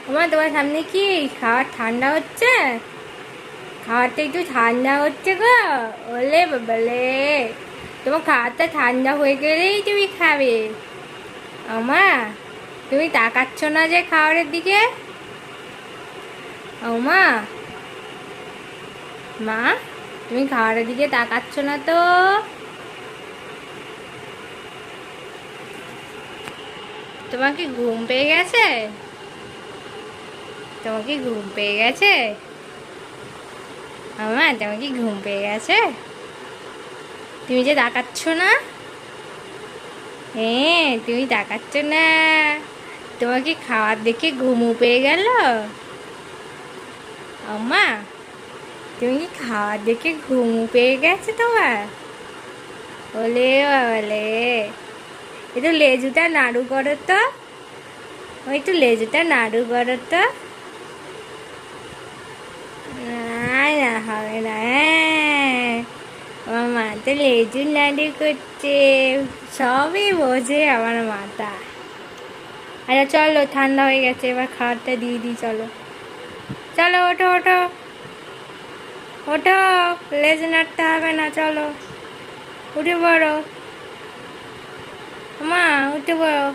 আমার তোমার সামনে কি খাবার ঠান্ডা হচ্ছে? খাবারটা একটু ঠান্ডা হচ্ছে গো। ওলে বাবালে, তোমার খাবারটা ঠান্ডা হয়ে গেলেই তুমি খাবে। আমা, তুমি তাকাচ্ছ না যে খাবারের দিকে? আমা, মা, তুমি খাবারের দিকে তাকাচ্ছ না তো? তোমার কি ঘুম পেয়ে গেছে? তোমার কি ঘুম পেয়ে গেছে? আমা, তোমার কি ঘুম পেয়ে গেছে? তুমি যে তাকাচ্ছ না? হ্যাঁ, তুমি তাকাচ্ছ না। তোমার কি খাবার দেখে ঘুমও পেয়ে গেল? আমা, তুমি কি খাবার দেখে ঘুমও পেয়ে গেছে তোমার? ওলে বাবালে, একটু লেজুটা নাড়ু করো তো। ওই একটু লেজুটা নাড়ু করো তো। না না, হবে না। আমার মাথা লেজু নাড়ু করছে, সবই বোঝে আমার মাথা। আচ্ছা চলো, ঠান্ডা হয়ে গেছে, এবার খাবারটা দিয়ে দিই। চলো চলো, ওঠো ওঠো ওঠো, লেজ নাড়তে হবে না, চলো উঠে পড়ো। মা, উঠে পড়ো।